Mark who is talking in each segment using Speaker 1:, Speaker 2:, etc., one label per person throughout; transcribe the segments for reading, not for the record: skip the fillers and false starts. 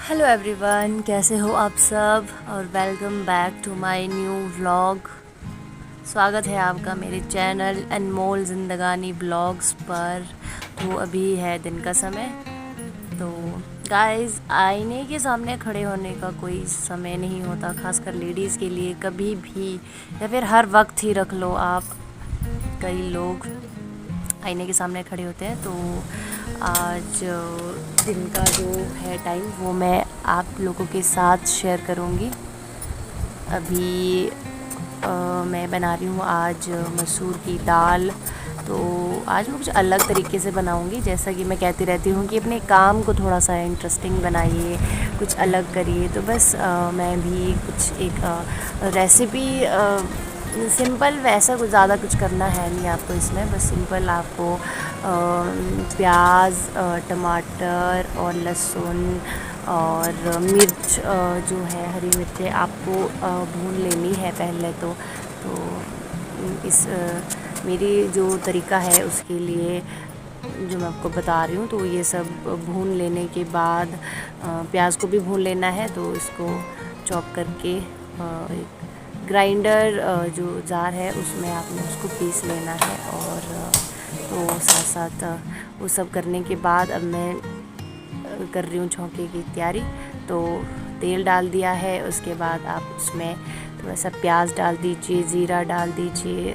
Speaker 1: Hello everyone, कैसे हो आप सब और welcome back to my new vlog. स्वागत है आपका मेरे चैनल अनमोल ज़िंदगानी ब्लॉग्स पर। तो अभी है दिन का समय। तो गाइस, आईने के सामने खड़े होने का कोई समय नहीं होता, खासकर लेडीज़ के लिए। कभी भी या फिर हर वक्त ही रख लो आप। कई लोग आईने के सामने खड़े होते हैं। तो आज दिन का जो है टाइम वो मैं आप लोगों के साथ शेयर करूँगी। अभी मैं बना रही हूँ आज मसूर की दाल। तो आज मैं कुछ अलग तरीके से बनाऊँगी। जैसा कि मैं कहती रहती हूँ कि अपने काम को थोड़ा सा इंटरेस्टिंग बनाइए, कुछ अलग करिए। तो बस मैं भी कुछ एक रेसिपी सिंपल, वैसा कुछ ज़्यादा कुछ करना है नहीं आपको इसमें। बस सिंपल आपको प्याज, टमाटर और लहसुन और मिर्च, जो है हरी मिर्चें आपको भून लेनी है पहले तो इस मेरी जो तरीका है उसके लिए जो मैं आपको बता रही हूँ, तो ये सब भून लेने के बाद प्याज को भी भून लेना है। तो इसको चॉप करके एक ग्राइंडर जो जार है उसमें आपने उसको पीस लेना है। और तो साथ साथ वो सब करने के बाद अब मैं कर रही हूँ छौंके की तैयारी। तो तेल डाल दिया है, उसके बाद आप उसमें थोड़ा सा प्याज डाल दीजिए, ज़ीरा डाल दीजिए,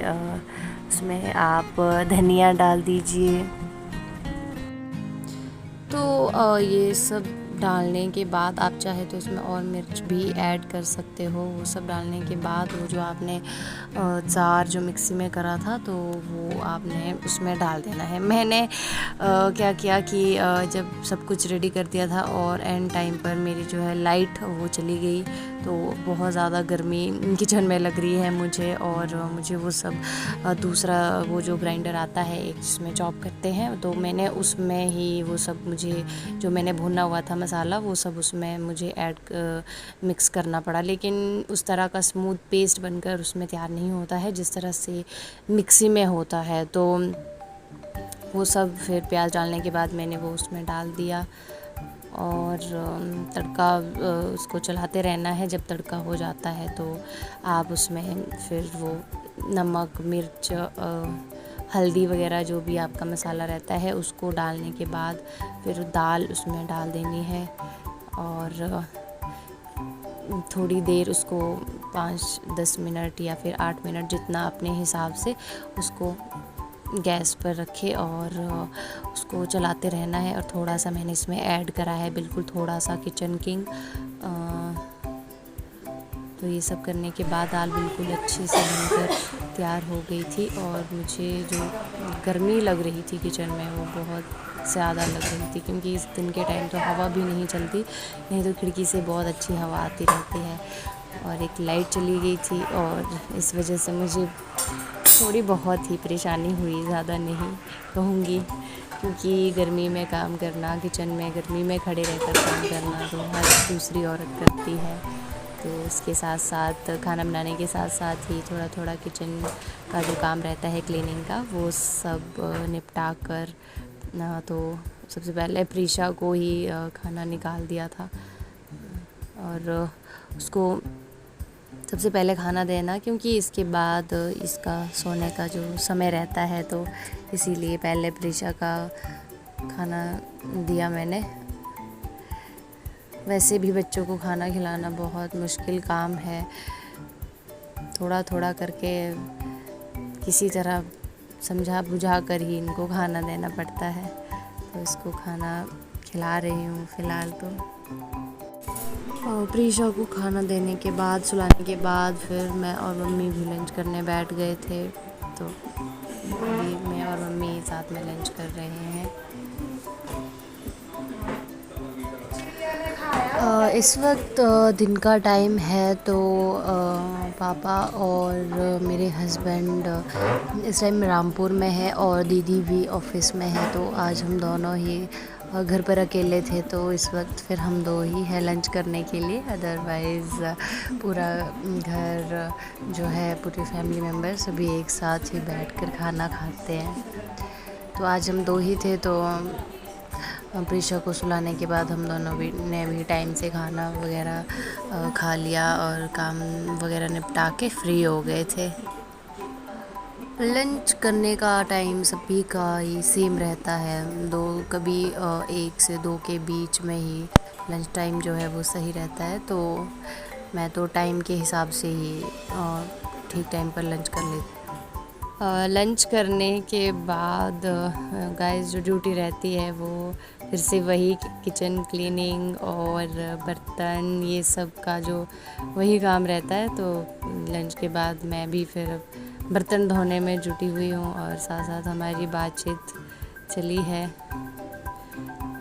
Speaker 1: उसमें आप धनिया डाल दीजिए। तो ये सब डालने के बाद आप चाहे तो इसमें और मिर्च भी ऐड कर सकते हो। वो सब डालने के बाद वो जो आपने जार जो मिक्सी में करा था तो वो आपने उसमें डाल देना है। मैंने क्या किया कि जब सब कुछ रेडी कर दिया था और एंड टाइम पर मेरी जो है लाइट वो चली गई। तो बहुत ज़्यादा गर्मी किचन में लग रही है मुझे। और मुझे वो सब दूसरा वो जो ग्राइंडर आता है एक जिसमें चॉप करते हैं, तो मैंने उसमें ही वो सब मुझे जो मैंने भुना हुआ था मसाला वो सब उसमें मुझे ऐड मिक्स करना पड़ा। लेकिन उस तरह का स्मूथ पेस्ट बनकर उसमें तैयार नहीं होता है जिस तरह से मिक्सी में होता है। तो वो सब फिर प्याज डालने के बाद मैंने वो उसमें डाल दिया और तड़का उसको चलाते रहना है। जब तड़का हो जाता है तो आप उसमें फिर वो नमक, मिर्च, हल्दी वगैरह जो भी आपका मसाला रहता है उसको डालने के बाद फिर दाल उसमें डाल देनी है। और थोड़ी देर उसको 5-10 मिनट या फिर 8 मिनट जितना अपने हिसाब से उसको गैस पर रखे और उसको चलाते रहना है। और थोड़ा सा मैंने इसमें ऐड करा है, बिल्कुल थोड़ा सा किचन किंग। तो ये सब करने के बाद दाल बिल्कुल अच्छे से बनकर तैयार हो गई थी। और मुझे जो गर्मी लग रही थी किचन में वो बहुत ज़्यादा लग रही थी, क्योंकि इस दिन के टाइम तो हवा भी नहीं चलती, नहीं तो खिड़की से बहुत अच्छी हवा आती रहती है। और एक लाइट चली गई थी और इस वजह से मुझे थोड़ी बहुत ही परेशानी हुई, ज़्यादा नहीं कहूँगी, क्योंकि गर्मी में काम करना, किचन में गर्मी में खड़े रहकर काम करना तो हर दूसरी औरत करती है। तो इसके साथ साथ खाना बनाने के साथ साथ ही थोड़ा थोड़ा किचन का जो काम रहता है क्लीनिंग का वो सब निपटा कर ना, तो सबसे पहले प्रीशा को ही खाना निकाल दिया था। और उसको सबसे पहले खाना देना, क्योंकि इसके बाद इसका सोने का जो समय रहता है, तो इसीलिए पहले प्रीशा का खाना दिया मैंने। वैसे भी बच्चों को खाना खिलाना बहुत मुश्किल काम है। थोड़ा थोड़ा करके किसी तरह समझा बुझा कर ही इनको खाना देना पड़ता है। तो इसको खाना खिला रही हूँ फ़िलहाल तो। और प्रीशा को खाना देने के बाद, सुलाने के बाद फिर मैं और मम्मी भी लंच करने बैठ गए थे। तो अभी मैं और मम्मी साथ में लंच कर रहे हैं। इस वक्त दिन का टाइम है। तो पापा और मेरे हस्बैंड इस टाइम रामपुर में है और दीदी भी ऑफिस में है। तो आज हम दोनों ही घर पर अकेले थे, तो इस वक्त फिर हम दो ही हैं लंच करने के लिए। अदरवाइज़ पूरा घर जो है, पूरी फैमिली मेम्बर सभी एक साथ ही बैठकर खाना खाते हैं। तो आज हम दो ही थे, तो प्रीशा को सुलाने के बाद हम दोनों भी ने भी टाइम से खाना वगैरह खा लिया और काम वगैरह निपटा के फ्री हो गए थे। लंच करने का टाइम सभी का ही सेम रहता है, कभी 1 से 2 के बीच में ही लंच टाइम जो है वो सही रहता है। तो मैं तो टाइम के हिसाब से ही ठीक टाइम पर लंच कर लेती। लंच करने के बाद गाइस जो ड्यूटी रहती है वो फिर से वही किचन क्लीनिंग और बर्तन ये सब का जो वही काम रहता है। तो लंच के बाद मैं भी फिर बर्तन धोने में जुटी हुई हूँ और साथ साथ हमारी बातचीत चली है।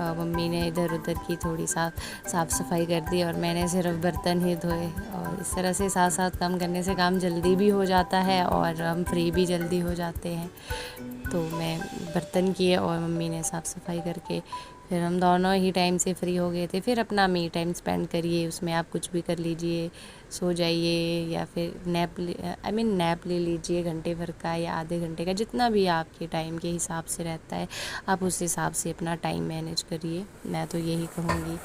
Speaker 1: मम्मी ने इधर उधर की थोड़ी साफ़ सफाई कर दी और मैंने सिर्फ बर्तन ही धोए। और इस तरह से साथ साथ काम करने से काम जल्दी भी हो जाता है और हम फ्री भी जल्दी हो जाते हैं। तो मैं बर्तन किए और मम्मी ने साफ़ सफाई करके फिर हम दोनों ही टाइम से फ्री हो गए थे। फिर अपना मी टाइम स्पेंड करिए, उसमें आप कुछ भी कर लीजिए, सो जाइए या फिर नैप ले लीजिए घंटे भर का या आधे घंटे का, जितना भी आपके टाइम के हिसाब से रहता है आप उस हिसाब से अपना टाइम मैनेज करिए, मैं तो यही कहूँगी।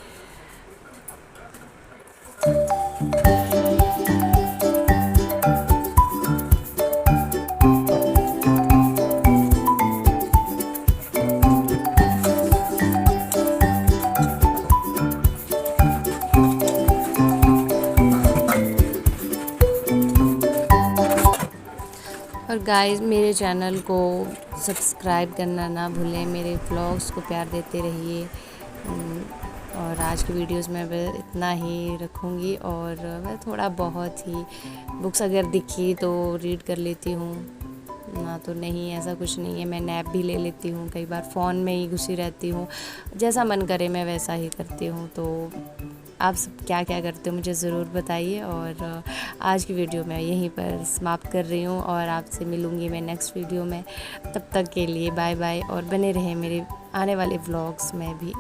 Speaker 1: और गाइस मेरे चैनल को सब्सक्राइब करना ना भूलें, मेरे व्लॉग्स को प्यार देते रहिए। और आज की वीडियोस में मैं इतना ही रखूँगी और मैं थोड़ा बहुत ही बुक्स अगर दिखी तो रीड कर लेती हूँ, ना तो नहीं, ऐसा कुछ नहीं है। मैं नैप भी ले लेती हूँ, कई बार फ़ोन में ही घुसी रहती हूँ, जैसा मन करे मैं वैसा ही करती हूँ। तो आप सब क्या क्या करते हो मुझे ज़रूर बताइए। और आज की वीडियो मैं यहीं पर समाप्त कर रही हूँ और आपसे मिलूँगी मैं नेक्स्ट वीडियो में। तब तक के लिए बाय बाय और बने रहें मेरे आने वाले व्लॉग्स में भी।